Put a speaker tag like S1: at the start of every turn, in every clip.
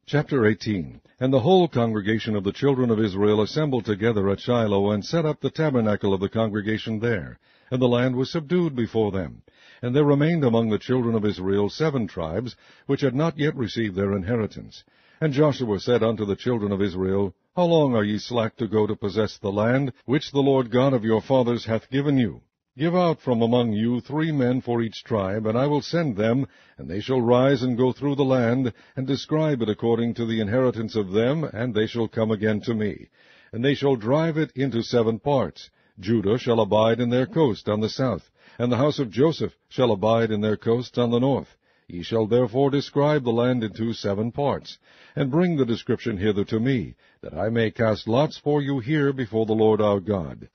S1: Chapter 18. And the whole congregation of the children of Israel assembled together at Shiloh, and set up the tabernacle of the congregation there. And the land was subdued before them. And there remained among the children of Israel 7 tribes, which had not yet received their inheritance. And Joshua said unto the children of Israel, How long are ye slack to go to possess the land, which the Lord God of your fathers hath given you? Give out from among you 3 men for each tribe, and I will send them, and they shall rise and go through the land, and describe it according to the inheritance of them, and they shall come again to me. And they shall drive it into 7 parts. Judah shall abide in their coast on the south, and the house of Joseph shall abide in their coasts on the north. Ye shall therefore describe the land into 7 parts, and bring the description hither to me, that I may cast lots for you here before the Lord our God.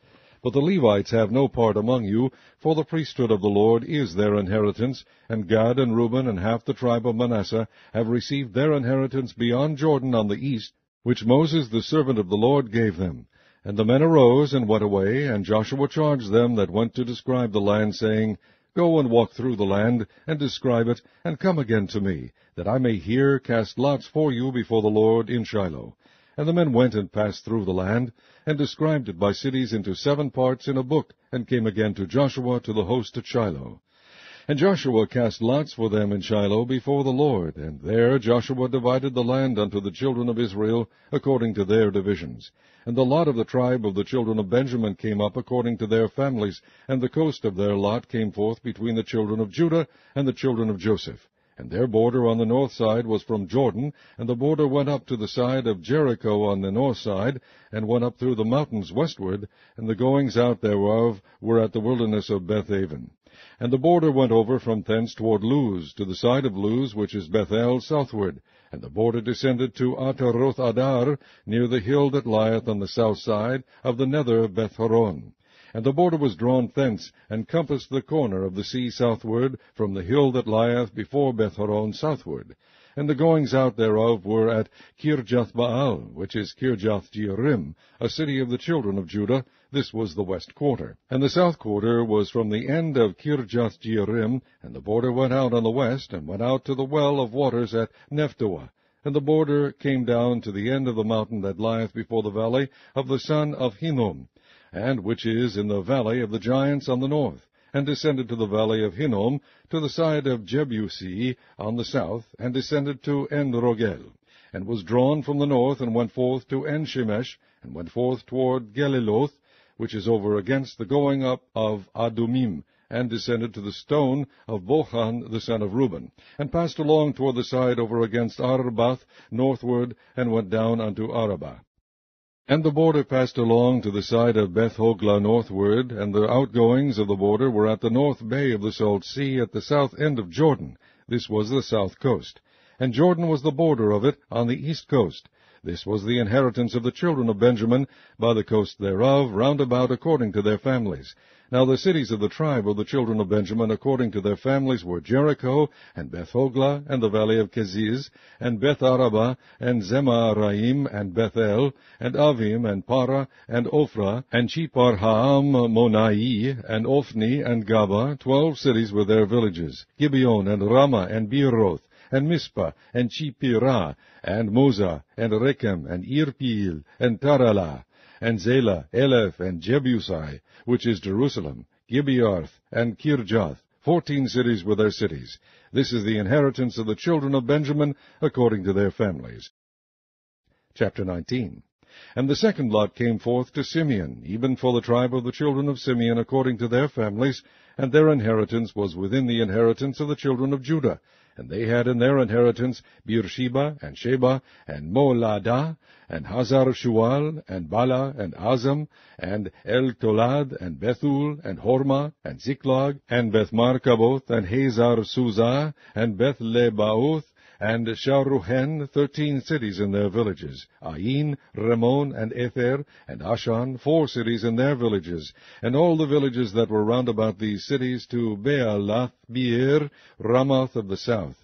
S1: But the Levites have no part among you, for the priesthood of the Lord is their inheritance, and Gad and Reuben and half the tribe of Manasseh have received their inheritance beyond Jordan on the east, which Moses the servant of the Lord gave them. And the men arose and went away, and Joshua charged them that went to describe the land, saying, Go and walk through the land, and describe it, and come again to me, that I may here cast lots for you before the Lord in Shiloh. And the men went and passed through the land, and described it by cities into 7 parts in a book, and came again to Joshua to the host at Shiloh. And Joshua cast lots for them in Shiloh before the Lord, and there Joshua divided the land unto the children of Israel according to their divisions. And the lot of the tribe of the children of Benjamin came up according to their families, and the coast of their lot came forth between the children of Judah and the children of Joseph. And their border on the north side was from Jordan, and the border went up to the side of Jericho on the north side, and went up through the mountains westward, and the goings out thereof were at the wilderness of Bethaven. And the border went over from thence toward Luz, to the side of Luz, which is Bethel, southward. And the border descended to Ataroth Adar, near the hill that lieth on the south side of the nether Beth-horon. And the border was drawn thence, and compassed the corner of the sea southward, from the hill that lieth before Beth-horon southward. And the goings out thereof were at Kirjath-baal, which is Kirjath-jearim, a city of the children of Judah. This was the west quarter. And the south quarter was from the end of Kirjath-jearim, and the border went out on the west, and went out to the well of waters at Nephtoah. And the border came down to the end of the mountain that lieth before the valley of the son of Hinnom, and which is in the valley of the giants on the north, and descended to the valley of Hinnom, to the side of Jebusi on the south, and descended to En-rogel, and was drawn from the north, and went forth to En-shemesh, and went forth toward Geliloth, which is over against the going up of Adumim, and descended to the stone of Bochan the son of Reuben, and passed along toward the side over against Arbath northward, and went down unto Arabah. And the border passed along to the side of Beth-hoglah northward, and the outgoings of the border were at the north bay of the salt sea, at the south end of Jordan. This was the south coast. And Jordan was the border of it on the east coast. This was the inheritance of the children of Benjamin, by the coast thereof, round about according to their families. Now the cities of the tribe of the children of Benjamin according to their families were Jericho, and Beth-hoglah, and the valley of Keziz, and Beth-arabah, and Zemaraim, and Bethel, and Avim, and Parah, and Ophrah, and Cheparhaam-monai, and Ophni, and Gaba, 12 cities with their villages, Gibeon, and Ramah, and Beeroth, and Mizpah, and Chipirah, and Moza, and Rechem, and Irpeel, and Taralah, and Zelah, Eleph, and Jebusi, which is Jerusalem, Gibearth, and Kirjath, 14 cities with their cities. This is the inheritance of the children of Benjamin, according to their families. Chapter 19. And the second lot came forth to Simeon, even for the tribe of the children of Simeon, according to their families, and their inheritance was within the inheritance of the children of Judah. And they had in their inheritance Beersheba, and Sheba, and Moladah, and Hazar-Shual, and Bala, and Azam, and El-Tolad, and Bethul, and Hormah, and Ziklag, and Beth-Markaboth, and Hazar-Suzah, and Beth-Lebaoth, and Sharuhen, 13 cities in their villages, Ain, Ramon, and Ether, and Ashan, 4 cities in their villages, and all the villages that were round about these cities, to Baalath, Beer, Ramoth of the south.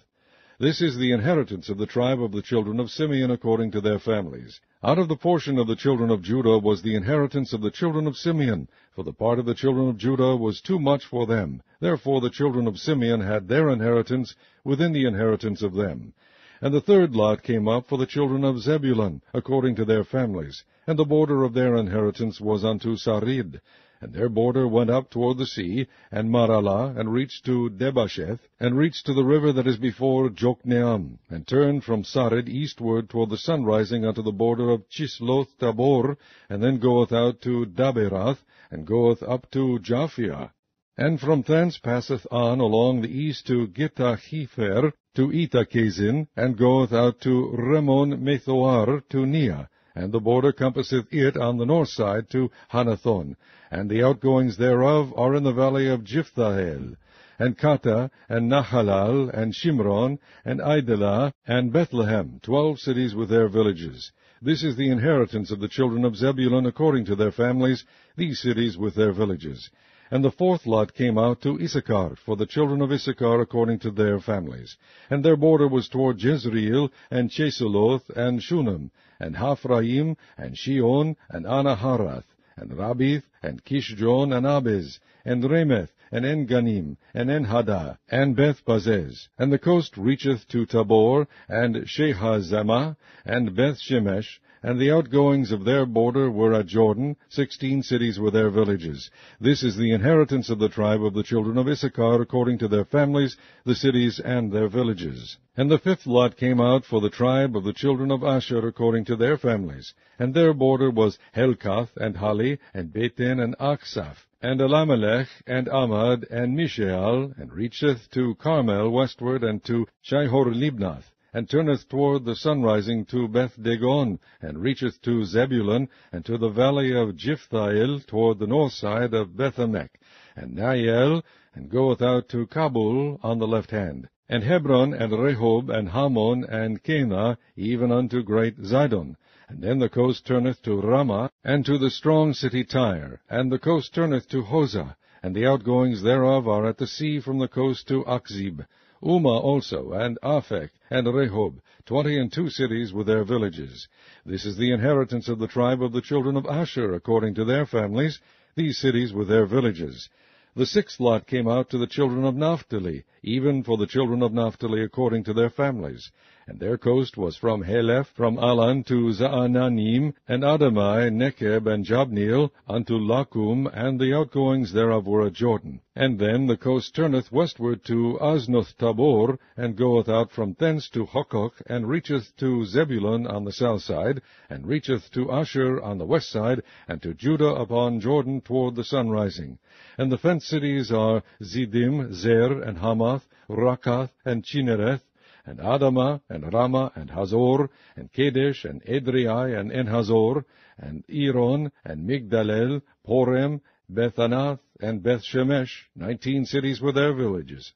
S1: This is the inheritance of the tribe of the children of Simeon according to their families. Out of the portion of the children of Judah was the inheritance of the children of Simeon, for the part of the children of Judah was too much for them. Therefore the children of Simeon had their inheritance within the inheritance of them. And the third lot came up for the children of Zebulun, according to their families. And the border of their inheritance was unto Sarid. And their border went up toward the sea, and Maralah, and reached to Debasheth, and reached to the river that is before Jokneam, and turned from Sarid eastward toward the sunrising unto the border of Chisloth Tabor, and then goeth out to Daberath, and goeth up to Japhia. And from thence passeth on along the east to Gittahefer, to Etachazin, and goeth out to Remon Methoar, to Nea, and the border compasseth it on the north side to Hanathon, and the outgoings thereof are in the valley of Jiphthahel, and Kata, and Nahalal, and Shimron, and Idalah, and Bethlehem, 12 cities with their villages. This is the inheritance of the children of Zebulun according to their families, these cities with their villages. And the fourth lot came out to Issachar, for the children of Issachar according to their families. And their border was toward Jezreel, and Chesuloth, and Shunem, and Haphraim, and Shion, and Anaharath, and Rabith, and Kishjon, and Abez, and Remeth, and En-ganim, and En-hadah, and Beth-bazez. And the coast reacheth to Tabor, and Shehazamah, and Beth-shemesh, and the outgoings of their border were at Jordan, 16 cities with their villages. This is the inheritance of the tribe of the children of Issachar according to their families, the cities and their villages. And the fifth lot came out for the tribe of the children of Asher according to their families. And their border was Helkath, and Hali, and Beten, and Aksaph, and Elimelech, and Amad, and Mishael, and reacheth to Carmel westward, and to Shihor-libnath, and turneth toward the sunrising to Beth-dagon, and reacheth to Zebulun, and to the valley of Jiphthahel toward the north side of Beth-emek, and Naiel, and goeth out to Kabul on the left hand, and Hebron, and Rehob, and Hamon, and Cana, even unto great Zidon. And then the coast turneth to Ramah, and to the strong city Tyre, and the coast turneth to Hosah, and the outgoings thereof are at the sea from the coast to Achzib. Umah also, and Aphek, and Rehob, 22 cities with their villages. This is the inheritance of the tribe of the children of Asher, according to their families, these cities with their villages. The sixth lot came out to the children of Naphtali, even for the children of Naphtali according to their families. And their coast was from Heleph, from Alan to Zaananim, and Adamai, Nekeb, and Jabneel, unto Lakum, and the outgoings thereof were at Jordan. And then the coast turneth westward to Aznoth Tabor, and goeth out from thence to Hokok, and reacheth to Zebulun on the south side, and reacheth to Asher on the west side, and to Judah upon Jordan toward the sunrising. And the fenced cities are Ziddim, Zer, and Hamath, Rakath, and Chinnereth, and Adamah, and Ramah, and Hazor, and Kadesh, and Edrei, and Enhazor, and Iron, and Migdalel, Porem, Bethanath, and Beth-shemesh, 19 cities with their villages.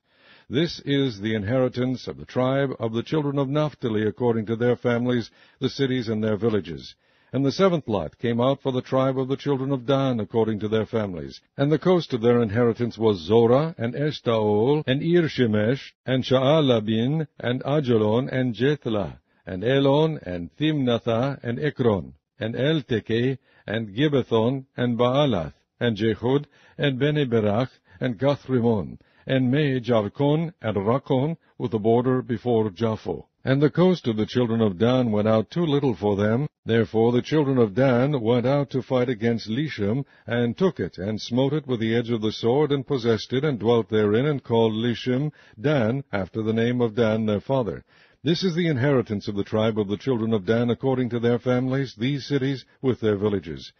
S1: This is the inheritance of the tribe of the children of Naphtali according to their families, the cities and their villages. And the seventh lot came out for the tribe of the children of Dan according to their families. And the coast of their inheritance was Zorah, and Eshtaol, and Ir-shemesh, and Sha'alabin, and Ajalon, and Jethlah, and Elon, and Thimnathah, and Ekron, and El-Tekeh, and Gibbethon, and Baalath, and Jehud, and Bene-berach, and Gath-rimon, and Me-jarkon, and Rakon, with the border before Japho. And the coast of the children of Dan went out too little for them. Therefore the children of Dan went out to fight against Lishem, and took it, and smote it with the edge of the sword, and possessed it, and dwelt therein, and called Lishem Dan, after the name of Dan their father. This is the inheritance of the tribe of the children of Dan according to their families, these cities with their villages.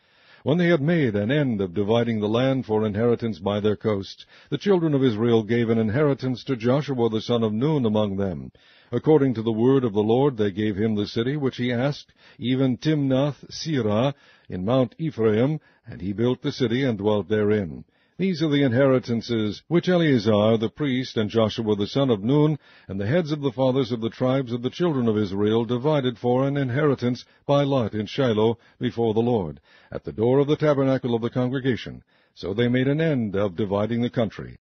S1: When they had made an end of dividing the land for inheritance by their coasts, the children of Israel gave an inheritance to Joshua the son of Nun among them. According to the word of the Lord they gave him the city which he asked, even Timnath-Serah in Mount Ephraim, and he built the city and dwelt therein. These are the inheritances which Eleazar the priest and Joshua the son of Nun and the heads of the fathers of the tribes of the children of Israel divided for an inheritance by lot in Shiloh before the Lord, at the door of the tabernacle of the congregation. So they made an end of dividing the country.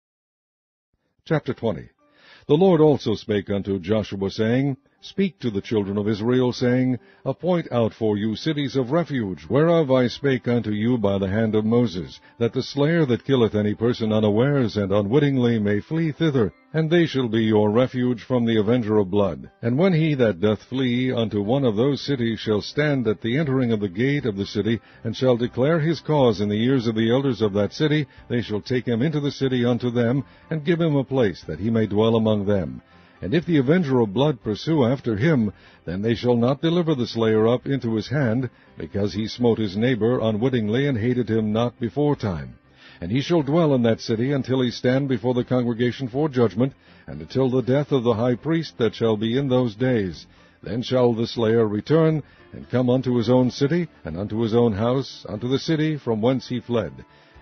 S1: Chapter 20. The Lord also spake unto Joshua, saying, Speak to the children of Israel, saying, Appoint out for you cities of refuge, whereof I spake unto you by the hand of Moses, that the slayer that killeth any person unawares and unwittingly may flee thither, and they shall be your refuge from the avenger of blood. And when he that doth flee unto one of those cities shall stand at the entering of the gate of the city, and shall declare his cause in the ears of the elders of that city, they shall take him into the city unto them, and give him a place that he may dwell among them. And if the avenger of blood pursue after him, then they shall not deliver the slayer up into his hand, because he smote his neighbor unwittingly, and hated him not beforetime. And he shall dwell in that city until he stand before the congregation for judgment, and until the death of the high priest that shall be in those days. Then shall the slayer return, and come unto his own city, and unto his own house, unto the city from whence he fled.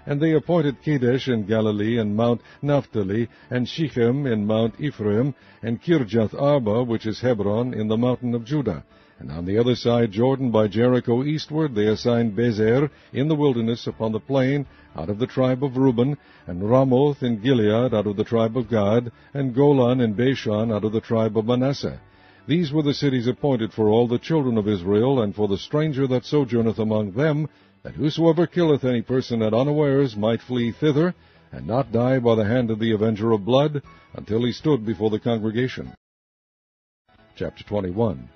S1: And they appointed Kadesh in Galilee, and Mount Naphtali, and Shechem in Mount Ephraim, and Kirjath Arba, which is Hebron, in the mountain of Judah. And on the other side Jordan by Jericho eastward they assigned Bezer in the wilderness upon the plain, out of the tribe of Reuben, and Ramoth in Gilead out of the tribe of Gad, and Golan in Bashan out of the tribe of Manasseh. These were the cities appointed for all the children of Israel, and for the stranger that sojourneth among them, that whosoever killeth any person at unawares might flee thither, and not die by the hand of the avenger of blood, until he stood before the congregation. Chapter 21.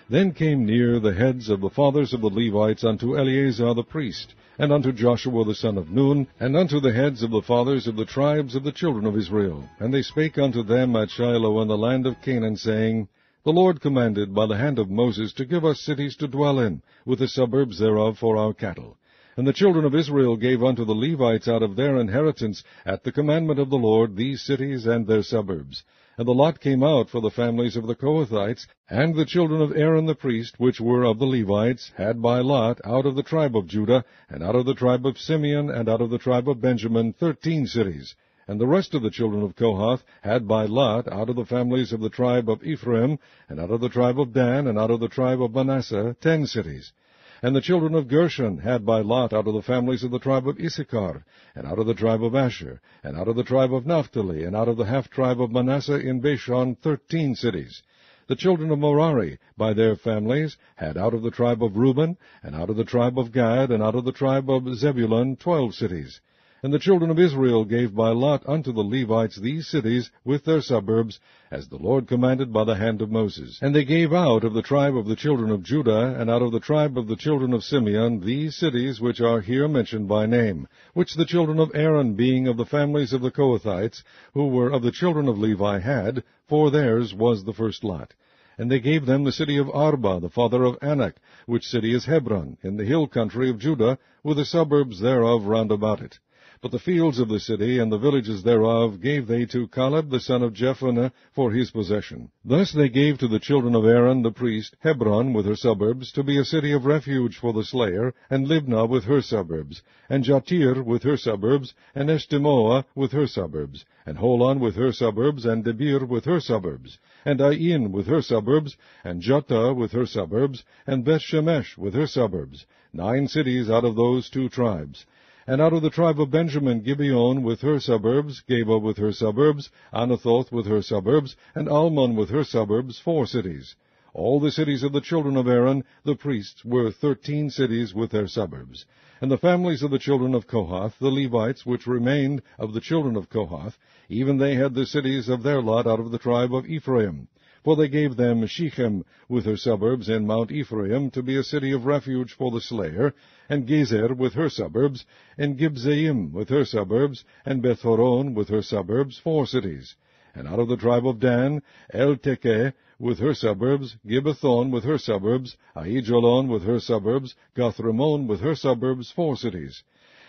S1: Then came near the heads of the fathers of the Levites unto Eleazar the priest, and unto Joshua the son of Nun, and unto the heads of the fathers of the tribes of the children of Israel. And they spake unto them at Shiloh in the land of Canaan, saying, The Lord commanded by the hand of Moses to give us cities to dwell in, with the suburbs thereof for our cattle. And the children of Israel gave unto the Levites out of their inheritance, at the commandment of the Lord, these cities and their suburbs. And the lot came out for the families of the Kohathites, and the children of Aaron the priest, which were of the Levites, had by lot out of the tribe of Judah, and out of the tribe of Simeon, and out of the tribe of Benjamin, 13 cities. And the rest of the children of Kohath had by lot out of the families of the tribe of Ephraim, and out of the tribe of Dan, and out of the tribe of Manasseh, 10 cities. And the children of Gershon had by lot out of the families of the tribe of Issachar, and out of the tribe of Asher, and out of the tribe of Naphtali, and out of the half-tribe of Manasseh in Bashan, 13 cities. The children of Merari, by their families, had out of the tribe of Reuben, and out of the tribe of Gad, and out of the tribe of Zebulun, 12 cities. And the children of Israel gave by lot unto the Levites these cities with their suburbs, as the Lord commanded by the hand of Moses. And they gave out of the tribe of the children of Judah, and out of the tribe of the children of Simeon, these cities which are here mentioned by name, which the children of Aaron, being of the families of the Kohathites, who were of the children of Levi, had, for theirs was the first lot. And they gave them the city of Arba, the father of Anak, which city is Hebron, in the hill country of Judah, with the suburbs thereof round about it. But the fields of the city and the villages thereof gave they to Caleb the son of Jephunneh for his possession. Thus they gave to the children of Aaron the priest Hebron with her suburbs, to be a city of refuge for the slayer, and Libnah with her suburbs, and Jattir with her suburbs, and Eshtemoa with her suburbs, and Holon with her suburbs, and Debir with her suburbs, and Ain with her suburbs, and Juttah with her suburbs, and Beth-Shemesh with her suburbs, 9 cities out of those 2 tribes. And out of the tribe of Benjamin, Gibeon with her suburbs, Geba with her suburbs, Anathoth with her suburbs, and Almon with her suburbs, 4 cities. All the cities of the children of Aaron, the priests, were 13 cities with their suburbs. And the families of the children of Kohath, the Levites, which remained of the children of Kohath, even they had the cities of their lot out of the tribe of Ephraim. For they gave them Shechem with her suburbs in Mount Ephraim, to be a city of refuge for the slayer, and Gezer with her suburbs, and Gibzaim with her suburbs, and Beth-horon with her suburbs, 4 cities. And out of the tribe of Dan, El-Tekeh with her suburbs, Gibbethon with her suburbs, Aijalon with her suburbs, Gathrimmon with her suburbs, 4 cities.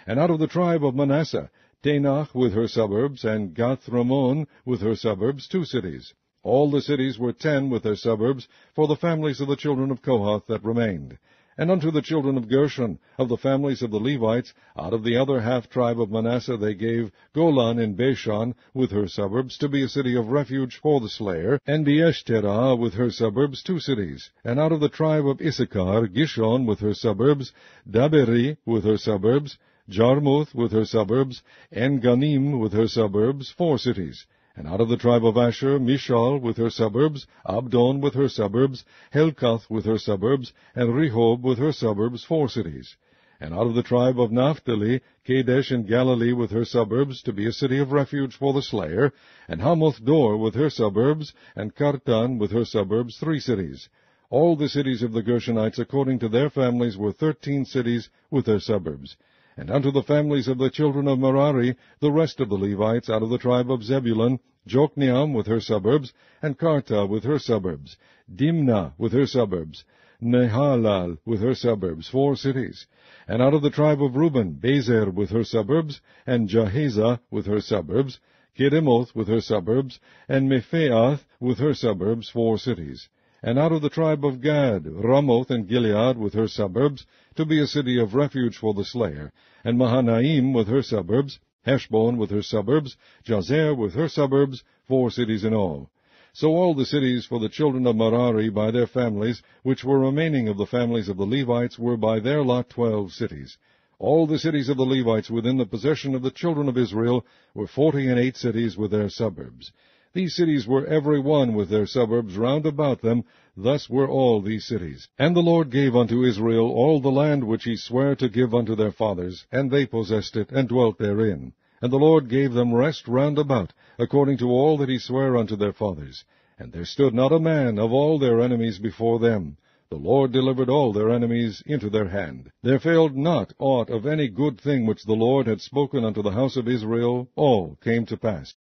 S1: And out of the tribe of Manasseh, Tanach with her suburbs, and Gathrimmon with her suburbs, 2 cities. All the cities were 10 with their suburbs, for the families of the children of Kohath that remained. And unto the children of Gershon, of the families of the Levites, out of the other half-tribe of Manasseh they gave Golan in Bashan with her suburbs, to be a city of refuge for the slayer, and Beeshterah with her suburbs, 2 cities. And out of the tribe of Issachar, Gishon with her suburbs, Daberi with her suburbs, Jarmuth with her suburbs, En-Ganim with her suburbs, 4 cities. And out of the tribe of Asher, Mishal with her suburbs, Abdon with her suburbs, Helkath with her suburbs, and Rehob with her suburbs, 4 cities. And out of the tribe of Naphtali, Kadesh in Galilee with her suburbs, to be a city of refuge for the slayer, and Hamoth Dor with her suburbs, and Kartan with her suburbs, 3 cities. All the cities of the Gershonites according to their families were 13 cities with their suburbs. And unto the families of the children of Merari, the rest of the Levites, out of the tribe of Zebulun, Jokneam with her suburbs, and Karta with her suburbs, Dimnah with her suburbs, Nehalal with her suburbs, 4 cities. And out of the tribe of Reuben, Bezer with her suburbs, and Jahazah with her suburbs, Kedemoth with her suburbs, and Mephaath with her suburbs, 4 cities. And out of the tribe of Gad, Ramoth and Gilead with her suburbs, to be a city of refuge for the slayer, and Mahanaim with her suburbs, Heshbon with her suburbs, Jazer with her suburbs, 4 cities in all. So all the cities for the children of Merari by their families, which were remaining of the families of the Levites, were by their lot 12 cities. All the cities of the Levites within the possession of the children of Israel were 48 cities with their suburbs. These cities were every one with their suburbs round about them. Thus were all these cities. And the Lord gave unto Israel all the land which he sware to give unto their fathers, and they possessed it, and dwelt therein. And the Lord gave them rest round about, according to all that he sware unto their fathers. And there stood not a man of all their enemies before them. The Lord delivered all their enemies into their hand. There failed not aught of any good thing which the Lord had spoken unto the house of Israel. All came to pass.